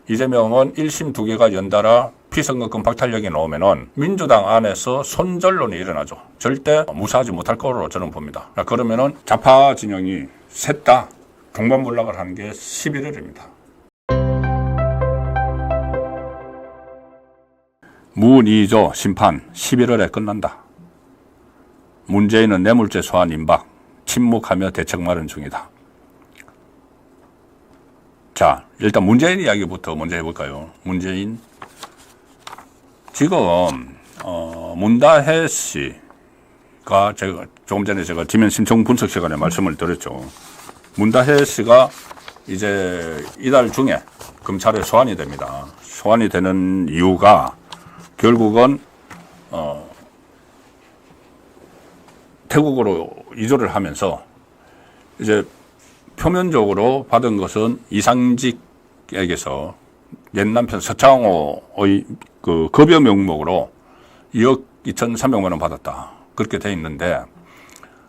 이재명은 1심 2개가 연달아 피선거권 박탈력이 나오면은 민주당 안에서 손절론이 일어나죠. 절대 무사하지 못할 거로 저는 봅니다. 그러면은 좌파 진영이 셋 다 동반몰락을 하는 게 11월입니다. 무2조 심판 11월에 끝난다. 문재인은 뇌물죄 소환 임박, 침묵하며 대책 마련 중이다. 자, 일단 문재인 이야기부터 먼저 해볼까요? 문재인. 지금, 문다혜 씨가 조금 전에 제가 지면 신청 분석 시간에 말씀을 드렸죠. 문다혜 씨가 이제 이달 중에 검찰에 소환이 됩니다. 소환이 되는 이유가 결국은, 태국으로 이주를 하면서 이제 표면적으로 받은 것은 이상직에게서 옛 남편 서창호의 그 급여 명목으로 2억 2,300만 원 받았다. 그렇게 돼 있는데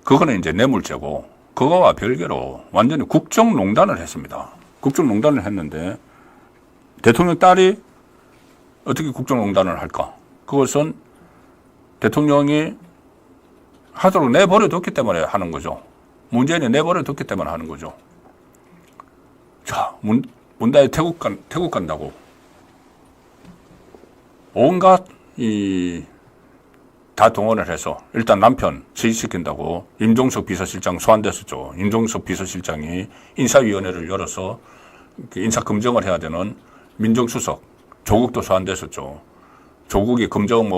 그거는 이제 뇌물죄고 그거와 별개로 완전히 국정농단을 했습니다. 국정농단을 했는데 대통령 딸이 어떻게 국정농단을 할까? 그것은 대통령이 하도록 내버려뒀기 때문에 하는 거죠. 문재인이 내버려뒀기 때문에 하는 거죠. 자, 문다혜 태국 간다고. 온갖, 다 동원을 해서, 일단 남편 취직시킨다고 임종석 비서실장 소환됐었죠. 임종석 비서실장이 인사위원회를 열어서 인사검증을 해야 되는 민정수석, 조국도 소환됐었죠. 조국이 검증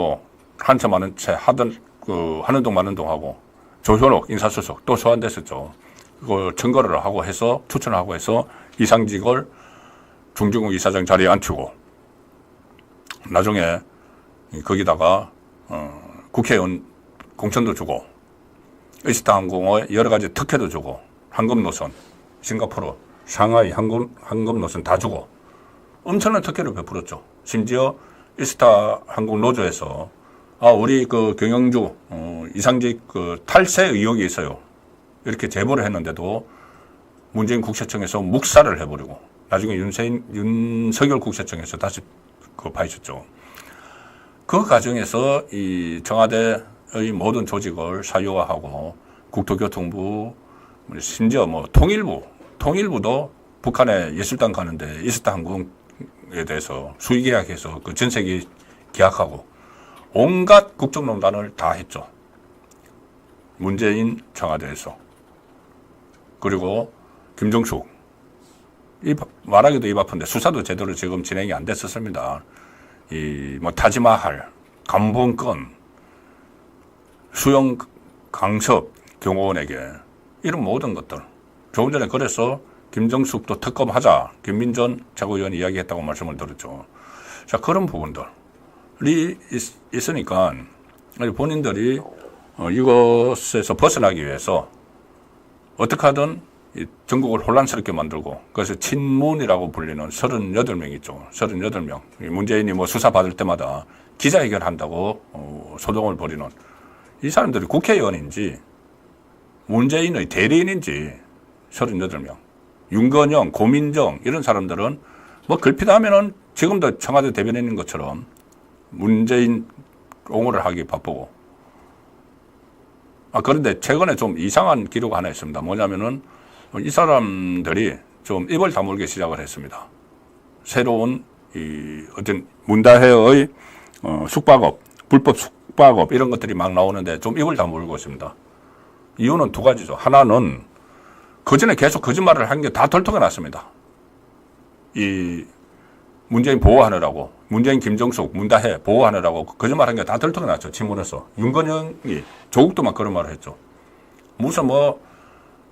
한참 많은 채 하는 동 마는 동 하고, 조현옥 인사수석 또 소환됐었죠. 그거 증거를 하고 해서 추천을 하고 해서 이상직을 중진국 이사장 자리에 앉히고 나중에 거기다가 국회의원 공천도 주고 이스타항공의 여러 가지 특혜도 주고 황금 노선 싱가포르 상하이 황금 노선 다 주고 엄청난 특혜를 베풀었죠. 심지어 이스타항공 노조에서 우리 그 경영주 이상직 그 탈세 의혹이 있어요. 이렇게 제보를 했는데도 문재인 국세청에서 묵살을 해버리고 나중에 윤석열 국세청에서 다시 그거 파헤쳤죠. 그 과정에서 이 청와대의 모든 조직을 사유화하고 국토교통부 심지어 통일부도 북한에 예술단 가는데 이스타항공에 대해서 수의계약해서 그 전세기 계약하고 온갖 국정농단을 다 했죠. 문재인 청와대에서. 그리고 김정숙. 말하기도 입 아픈데 수사도 제대로 지금 진행이 안 됐었습니다. 타지마할, 감봉권, 수영 강섭 경호원에게 이런 모든 것들. 조금 전에 그래서 김정숙도 특검하자. 김민전 최고위원이 이야기했다고 말씀을 드렸죠. 자, 그런 부분들이 있으니까 본인들이 이것에서 벗어나기 위해서 어떻게 하든 전국을 혼란스럽게 만들고 그래서 친문이라고 불리는 38명 있죠. 38명. 문재인이 수사받을 때마다 기자회견 한다고 소동을 벌이는 이 사람들이 국회의원인지 문재인의 대리인인지 38명. 윤건영, 고민정 이런 사람들은 걸핏 하면은 지금도 청와대 대변인인 것처럼 문재인 옹호를 하기 바쁘고. 그런데 최근에 좀 이상한 기류가 하나 있습니다. 뭐냐면은 이 사람들이 좀 입을 다물기 시작을 했습니다. 새로운 어떤 문다혜의 숙박업, 불법 숙박업 이런 것들이 막 나오는데 좀 입을 다물고 있습니다. 이유는 두 가지죠. 하나는 그전에 계속 거짓말을 한 게 다 덜통해 났습니다. 문재인 보호하느라고, 문재인 김정숙, 문다혜 보호하느라고 거짓말 한 게 다 덜통해 났죠. 친문에서. 윤건영이, 조국도 막 그런 말을 했죠. 무슨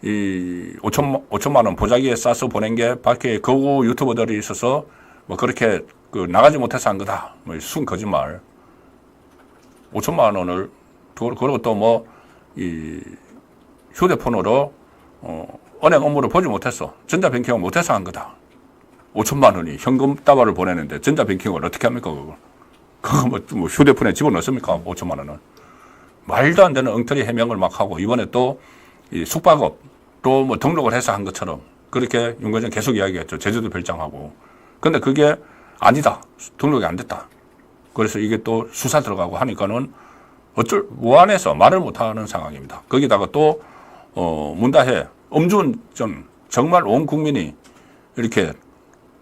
5천만 원 보자기에 싸서 보낸 게 밖에 거구 유튜버들이 있어서 그렇게 나가지 못해서 한 거다. 순 거짓말. 5천만 원을, 그리고 또 휴대폰으로, 은행 업무를 보지 못했어. 전자뱅킹을 못해서 한 거다. 5천만 원이 현금 다발을 보내는데 전자뱅킹을 어떻게 합니까, 그걸? 그거 휴대폰에 집어넣습니까, 5천만 원은? 말도 안 되는 엉터리 해명을 막 하고, 이번에 또 숙박업, 또 등록을 해서 한 것처럼, 그렇게 윤건영 계속 이야기했죠. 제주도 별장하고. 근데 그게 아니다. 등록이 안 됐다. 그래서 이게 또 수사 들어가고 하니까는 무안해서 말을 못하는 상황입니다. 거기다가 또 문다혜 음주운전 정말 온 국민이 이렇게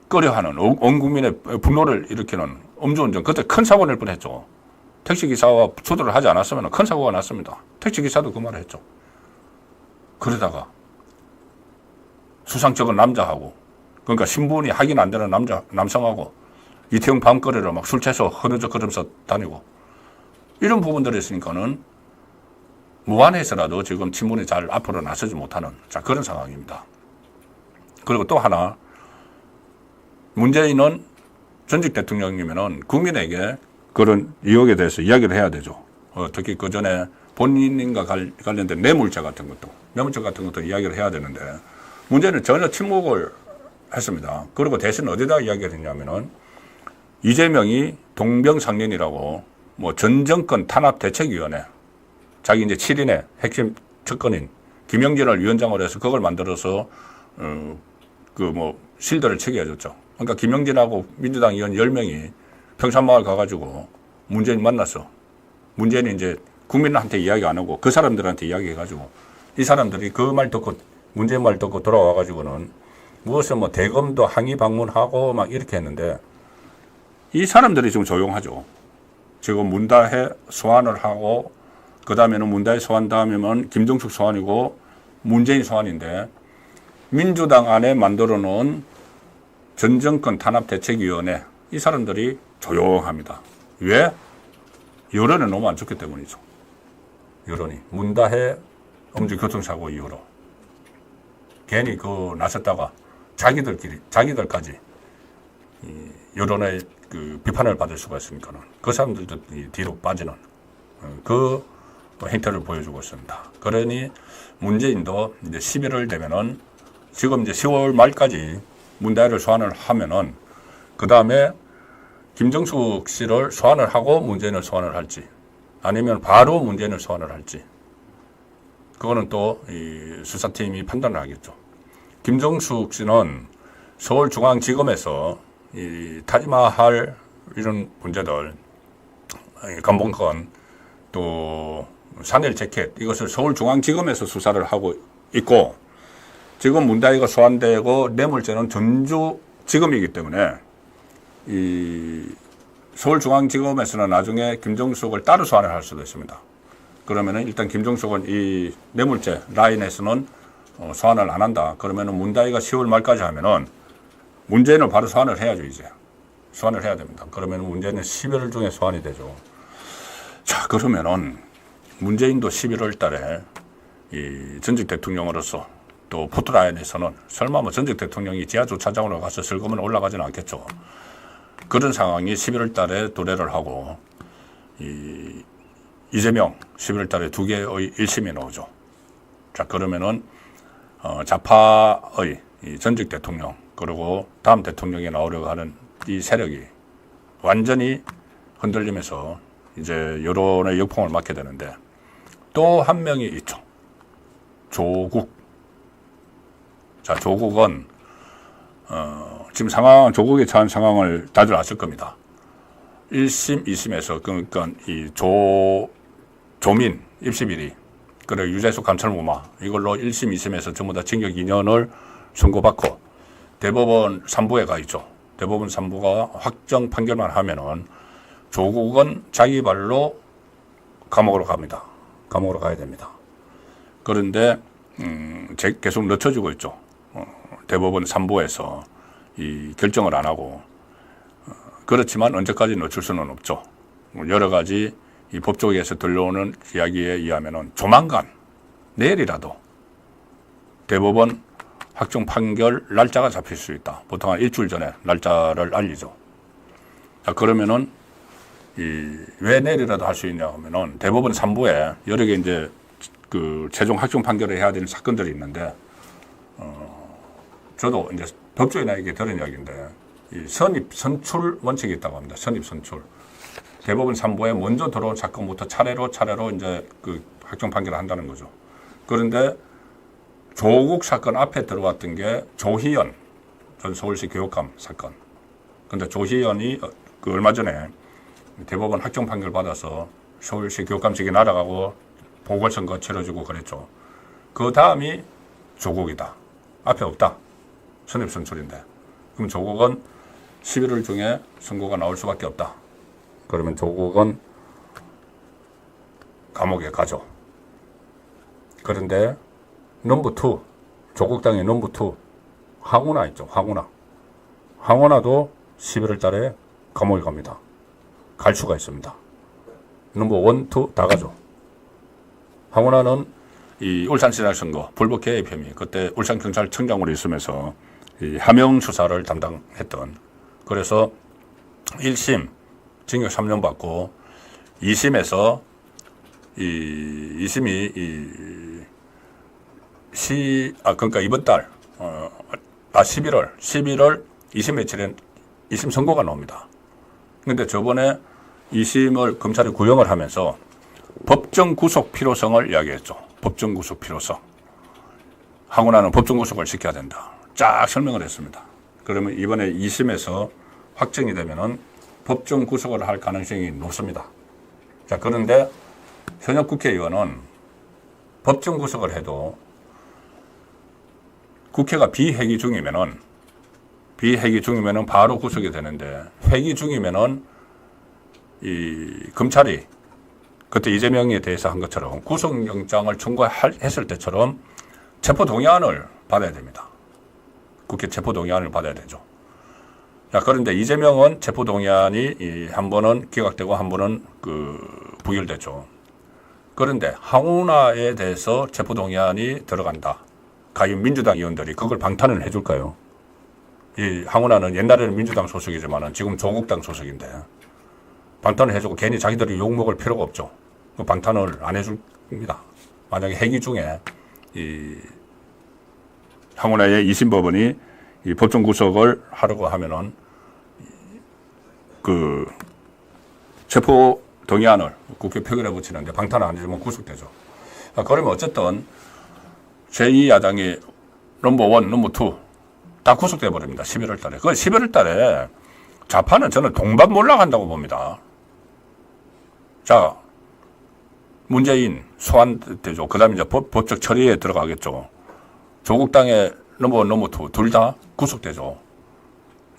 꺼려하는, 온 국민의 분노를 일으키는 음주운전, 그때 큰 사고 낼 뻔했죠. 택시기사와 추돌을 하지 않았으면 큰 사고가 났습니다. 택시기사도 그 말을 했죠. 그러다가 수상 적은 남자하고, 그러니까 신분이 확인 안 되는 남성하고 이태원 밤거리를 막 술 취해서 흐느적거리면서 다니고, 이런 부분들이 있으니까는 무안해서라도 지금 친문이 잘 앞으로 나서지 못하는 그런 상황입니다. 그리고 또 하나, 문재인은 전직 대통령이면은 국민에게 그런 의혹에 대해서 이야기를 해야 되죠. 특히 그 전에 본인과 관련된 뇌물죄 같은 것도 이야기를 해야 되는데, 문제는 전혀 침묵을 했습니다. 그리고 대신 어디다 이야기를 했냐면은, 이재명이 동병상련이라고 뭐 전 정권 탄압 대책위원회, 자기 이제 7인의 핵심 측근인 김영진을 위원장으로 해서 그걸 만들어서 실드를 치게 해줬죠. 그러니까 김영진하고 민주당 의원 10명이 평산마을 가가지고 문재인 만났어. 문재인이 이제 국민한테 이야기 안 하고 그 사람들한테 이야기해가지고, 이 사람들이 그 말 듣고, 문재인 말 듣고 돌아와가지고는 무엇을 뭐 대검도 항의 방문하고 막 이렇게 했는데, 이 사람들이 지금 조용하죠. 지금 문다혜 소환을 하고, 그 다음에는 문다혜 소환 다음에는 김정숙 소환이고 문재인 소환인데, 민주당 안에 만들어 놓은 전정권 탄압대책위원회, 이 사람들이 조용합니다. 왜? 여론에 너무 안 좋기 때문이죠. 여론이. 문다혜 음주 교통사고 이후로. 괜히 나섰다가 자기들까지 여론의 비판을 받을 수가 있으니까는 그 사람들도 뒤로 빠지는 그 행태를 보여주고 있습니다. 그러니 문재인도 이제 11월 되면은, 지금 이제 10월 말까지 문다혜를 소환을 하면은, 그 다음에 김정숙 씨를 소환을 하고 문재인을 소환을 할지, 아니면 바로 문재인을 소환을 할지, 그거는 또 이 수사팀이 판단을 하겠죠. 김정숙 씨는 서울중앙지검에서 이 타지마할 이런 문제들, 감봉권, 또 샤넬 재킷, 이것을 서울중앙지검에서 수사를 하고 있고, 지금 문다혜가 소환되고 뇌물죄는 전주지검이기 때문에 이 서울중앙지검에서는 나중에 김정숙을 따로 소환을 할 수도 있습니다. 그러면은 일단 김정숙은 이 뇌물죄 라인에서는 소환을 안 한다. 그러면은 문다혜가 10월 말까지 하면은 문재인을 바로 소환을 해야죠. 이제 소환을 해야 됩니다. 그러면 문재인은 11월 중에 소환이 되죠. 자, 그러면은 문재인도 11월 달에 이 전직 대통령으로서, 또 포트라인에서는 설마 뭐 전직 대통령이 지하 주차장으로 가서 슬그머니 올라가지는 않겠죠. 그런 상황이 11월 달에 도래를 하고, 이재명 11월 달에 2개의 1심이 나오죠. 자, 그러면은 좌파의 이 전직 대통령, 그리고 다음 대통령이 나오려고 하는 이 세력이 완전히 흔들리면서 이제 여론의 역풍을 맞게 되는데, 또 한 명이 있죠. 조국. 자, 조국은 지금 조국에 처한 상황을 다들 아실 겁니다. 1심, 2심에서 그러니까 이 조민 입시비리, 그리고 유재수 감찰무마, 이걸로 1심, 2심에서 전부 다 징역 2년을 선고받고 대법원 3부에 가 있죠. 대법원 3부가 확정 판결만 하면은 조국은 자기 발로 감옥으로 갑니다. 감옥으로 가야 됩니다. 그런데 계속 늦춰지고 있죠. 대법원 3부에서 이 결정을 안 하고, 그렇지만 언제까지 늦출 수는 없죠. 여러 가지 이 법조계에서 들려오는 이야기에 의하면은 조만간, 내일이라도 대법원 확정 판결 날짜가 잡힐 수 있다. 보통 한 일주일 전에 날짜를 알리죠. 자, 그러면은 왜 내일이라도 할 수 있냐 하면은 대법원 3부에 여러 개 이제 최종 확정 판결을 해야 되는 사건들이 있는데, 저도 이제 법조인에게 들은 이야기인데, 이 선출 원칙이 있다고 합니다. 선출. 대법원 3부에 먼저 들어온 사건부터 차례로 이제 확정 판결을 한다는 거죠. 그런데 조국 사건 앞에 들어왔던 게 조희연 전 서울시 교육감 사건. 근데 조희연이 그 얼마 전에 대법원 확정 판결 받아서 서울시 교육감직이 날아가고 보궐선거 치러지고 그랬죠. 그 다음이 조국이다. 앞에 없다. 선입선출인데. 그럼 조국은 11월 중에 선고가 나올 수밖에 없다. 그러면 조국은 감옥에 가죠. 그런데 넘버 2, 조국당의 넘버 2, 황운하 있죠. 황운하도 11월 달에 감옥에 갑니다. 갈 수가 있습니다. 넘버 1, 2 다 가죠. 황운하는 이 울산시장 선거 불법 개입 혐의, 그때 울산경찰청장으로 있으면서 이 하명 수사를 담당했던, 그래서 1심 징역 3년 받고 2심에서 이 2심이 그러니까 이번 달 11월 2심 며칠엔 2심 선고가 나옵니다. 근데 저번에 2심을 검찰이 구형을 하면서 법정 구속 필요성을 이야기했죠. 법정 구속 필요성. 황운하는 법정 구속을 시켜야 된다. 쫙 설명을 했습니다. 그러면 이번에 2심에서 확정이 되면은 법정 구속을 할 가능성이 높습니다. 자, 그런데 현역 국회의원은 법정 구속을 해도 국회가 비회기 중이면은 바로 구속이 되는데, 회기 중이면은 이 검찰이 그때 이재명에 대해서 한 것처럼 구속영장을 청구했을 때처럼 체포동의안을 받아야 됩니다. 국회 체포동의안을 받아야 되죠. 자, 그런데 이재명은 체포동의안이 한 번은 기각되고 한 번은 부결됐죠. 그런데 황운하에 대해서 체포동의안이 들어간다. 과연 민주당 의원들이 그걸 방탄을 해줄까요? 이 황운하는 옛날에는 민주당 소속이지만 지금 조국당 소속인데 방탄을 해주고 괜히 자기들이 욕먹을 필요가 없죠. 방탄을 안 해줍니다. 만약에 회기 중에 이 황운하의 2심 법원이 이 법정 구속을 하려고 하면은 그 체포 동의안을 국회 표결에 붙이는데 방탄을 안 해주면 구속되죠. 그러면 어쨌든 제2야당이 넘버 1, 넘버 2 다 구속돼 버립니다. 11월 달에. 그 11월 달에 좌파는 저는 동반 몰락한다고 봅니다. 자, 문재인 소환되죠. 그 다음에 이제 법적 처리에 들어가겠죠. 조국당의 넘버 1, 넘버 2 둘 다 구속되죠.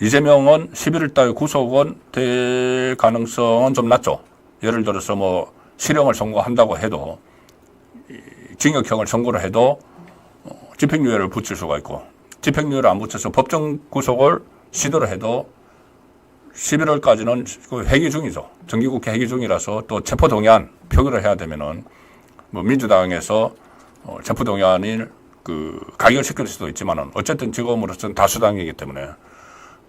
이재명은 11월 달 구속은 될 가능성은 좀 낮죠. 예를 들어서 뭐 실형을 선고한다고 해도, 징역형을 선고를 해도 집행유예를 붙일 수가 있고, 집행유예를 안 붙여서 법정 구속을 시도를 해도 11월까지는 회기 중이죠. 정기국회 회기 중이라서 또 체포동의안 표결을 해야 되면은 뭐 민주당에서 체포동의안을 가결시킬 수도 있지만은 어쨌든 지금으로서는 다수당이기 때문에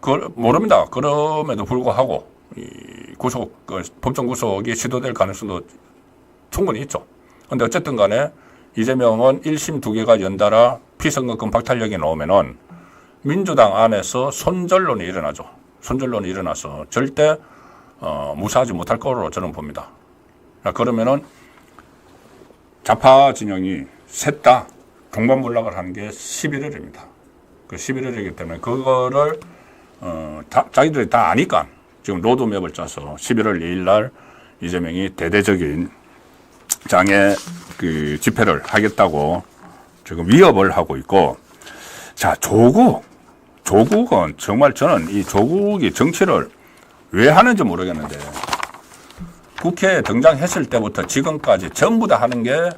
그걸 모릅니다. 그럼에도 불구하고 법정 구속이 시도될 가능성도 충분히 있죠. 근데 어쨌든 간에 이재명은 1심 2개가 연달아 피선거권 박탈력이 나오면은 민주당 안에서 손절론이 일어나죠. 손절론이 일어나서 절대 무사하지 못할 거로 저는 봅니다. 그러면은 좌파 진영이 셋 다 동반몰락을 하는 게 11월입니다. 그 11월이기 때문에 그거를 자기들이 다 아니까 지금 로드맵을 짜서 11월 2일 날 이재명이 대대적인 장애 집회를 하겠다고 지금 위협을 하고 있고, 자, 조국은 정말 저는 이 조국이 정치를 왜 하는지 모르겠는데, 국회에 등장했을 때부터 지금까지 전부 다 하는 게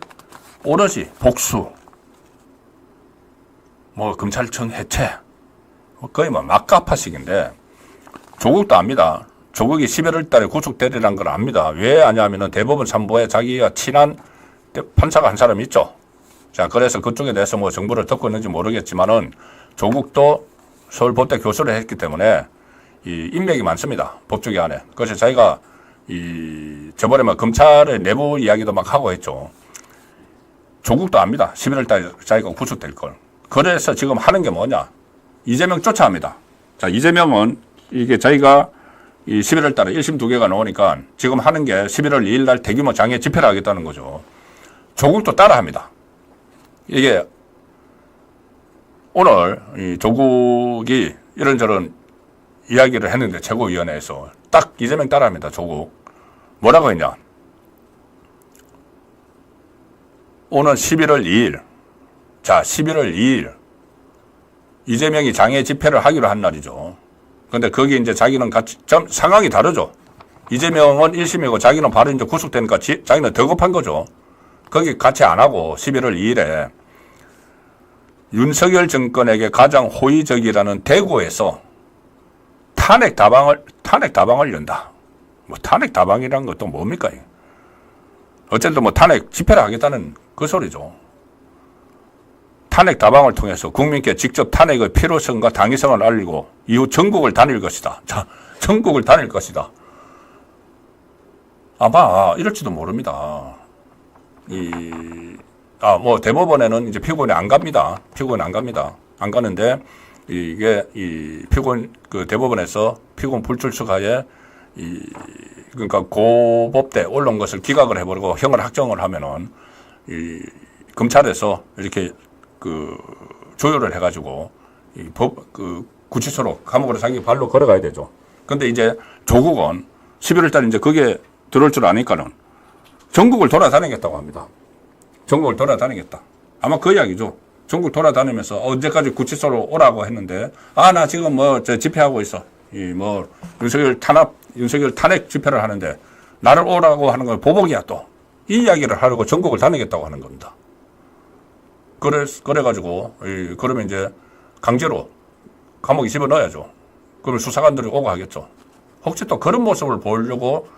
오로지 복수, 뭐 검찰청 해체, 거의 뭐 막가파식인데, 조국도 압니다. 조국이 11월 달에 구속되리라는 걸 압니다. 왜 아냐면은 대법원 3부에 자기가 친한 판사가 한 사람 있죠. 자, 그래서 그쪽에 대해서 뭐 정보를 듣고 있는지 모르겠지만은 조국도 서울법대 교수를 했기 때문에 이 인맥이 많습니다. 법조계 안에. 그래서 자기가 저번에 막 검찰의 내부 이야기도 막 하고 했죠. 조국도 압니다. 11월 달에 자기가 구속될 걸. 그래서 지금 하는 게 뭐냐? 이재명 쫓아합니다. 자, 이재명은 이게 자기가 이 11월 달에 1심 2개가 나오니까 지금 하는 게 11월 2일 날 대규모 장애 집회를 하겠다는 거죠. 조국도 따라합니다. 이게 오늘 이 조국이 이런저런 이야기를 했는데 최고위원회에서 딱 이재명 따라합니다. 조국. 뭐라고 했냐. 오는 11월 2일. 자, 11월 2일. 이재명이 장애 집회를 하기로 한 날이죠. 근데 거기 이제 자기는 같이, 좀 상황이 다르죠. 이재명은 1심이고 자기는 바로 이제 구속되니까 자기는 더 급한 거죠. 거기 같이 안 하고 11월 2일에 윤석열 정권에게 가장 호의적이라는 대구에서 탄핵 다방을 연다. 뭐 탄핵 다방이라는 것도 뭡니까? 어쨌든 뭐 탄핵 집회를 하겠다는 그 소리죠. 탄핵 다방을 통해서 국민께 직접 탄핵의 필요성과 당위성을 알리고 이후 전국을 다닐 것이다. 자, 전국을 다닐 것이다. 아마 이럴지도 모릅니다. 뭐 대법원에는 이제 피고인이 안 갑니다. 피고인 안 갑니다. 안 가는데 이게 피고인 그 대법원에서 피고인 불출석하에 그러니까 고법대 올라온 것을 기각을 해버리고 형을 확정을 하면은 검찰에서 이렇게 그 조율을 해가지고 구치소로 감옥으로 자기 발로 걸어가야 되죠. 근데 이제 조국은 11월 달 이제 그게 들어올 줄 아니까는 전국을 돌아다니겠다고 합니다. 전국을 돌아다니겠다. 아마 그 이야기죠. 전국 돌아다니면서 언제까지 구치소로 오라고 했는데 나 지금 뭐 저 집회하고 있어. 뭐 윤석열 탄핵 집회를 하는데 나를 오라고 하는 건 보복이야 또. 이 이야기를 하려고 전국을 다니겠다고 하는 겁니다. 그래가지고 그러면 이제 강제로 감옥에 집어넣어야죠. 그러면 수사관들이 오고 하겠죠. 혹시 또 그런 모습을 보이려고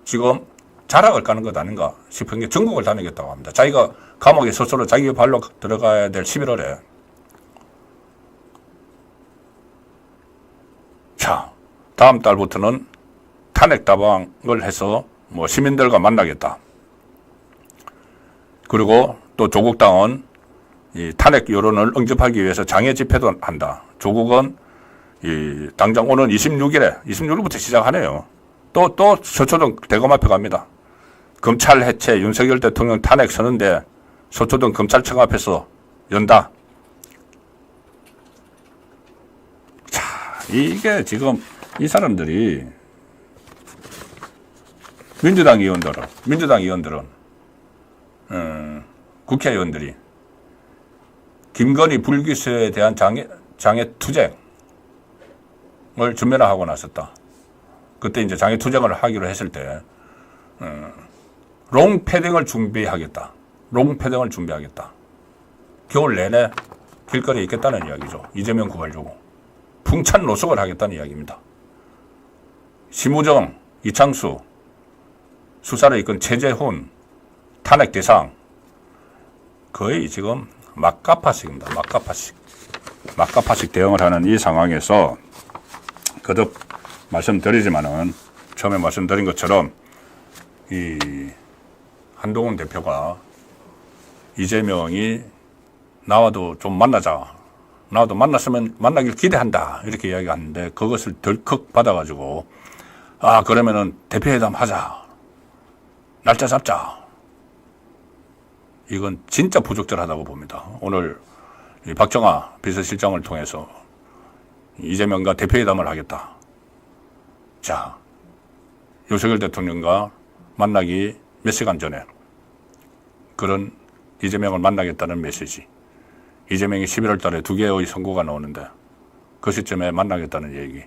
지금 자락을 까는 것 아닌가 싶은 게 전국을 다니겠다고 합니다. 자기가 감옥에 스스로 자기 발로 들어가야 될 11월에. 자, 다음 달부터는 탄핵 다방을 해서 뭐 시민들과 만나겠다. 그리고 또 조국당은 이 탄핵 여론을 응접하기 위해서 장애 집회도 한다. 조국은 당장 오는 26일부터 시작하네요. 또 서초동 대검 앞에 갑니다. 검찰 해체 윤석열 대통령 탄핵 서는데 서초동 검찰청 앞에서 연다. 자, 이게 지금 이 사람들이 민주당 의원들은 국회의원들이 김건희 불기소에 대한 장애 투쟁을 전면화하고 나섰다. 그때 이제 장애 투쟁을 하기로 했을 때 롱패딩을 준비하겠다. 겨울 내내 길거리에 있겠다는 이야기죠. 이재명 구발주고 풍찬 노숙을 하겠다는 이야기입니다. 심우정, 이창수, 수사를 이끈 최재훈, 탄핵 대상 거의 지금 막가파식입니다. 막가파식 대응을 하는 이 상황에서 거듭 말씀드리지만은 처음에 말씀드린 것처럼 이 한동훈 대표가 이재명이 나와도 좀 만나자. 나와도 만나길 기대한다. 이렇게 이야기하는데 그것을 덜컥 받아가지고 그러면은 대표회담 하자. 날짜 잡자. 이건 진짜 부적절하다고 봅니다. 오늘 박정아 비서실장을 통해서 이재명과 대표회담을 하겠다. 자, 윤석열 대통령과 만나기 몇 시간 전에 그런 이재명을 만나겠다는 메시지. 이재명이 11월 달에 2개의 선고가 나오는데 그 시점에 만나겠다는 얘기.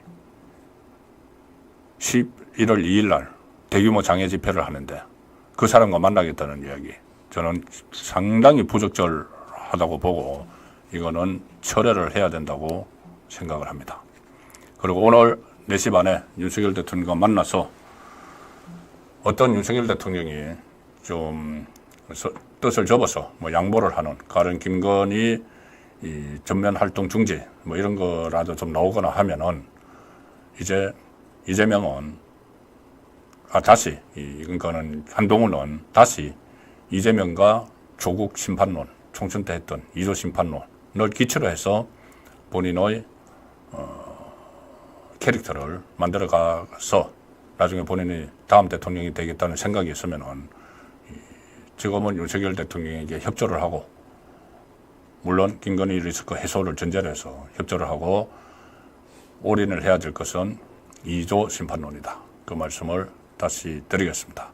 11월 2일 날 대규모 장애 집회를 하는데 그 사람과 만나겠다는 이야기. 저는 상당히 부적절하다고 보고 이거는 철회를 해야 된다고 생각을 합니다. 그리고 오늘 4시 반에 윤석열 대통령과 만나서 어떤 윤석열 대통령이 좀 뜻을 접어서 뭐 양보를 하는 가령 김건희 이 전면 활동 중지 뭐 이런 거라도 좀 나오거나 하면은 이제 이재명은 다시 그러니까는 한동훈은 다시 이재명과 조국 심판론 총선 때 했던 2조 심판론을 기초로 해서 본인의 캐릭터를 만들어가서 나중에 본인이 다음 대통령이 되겠다는 생각이 있으면은 지금은 윤석열 대통령에게 협조를 하고 물론 김건희 리스크 해소를 전제로 해서 협조를 하고 올인을 해야 될 것은 2조 심판론이다. 그 말씀을 다시 드리겠습니다.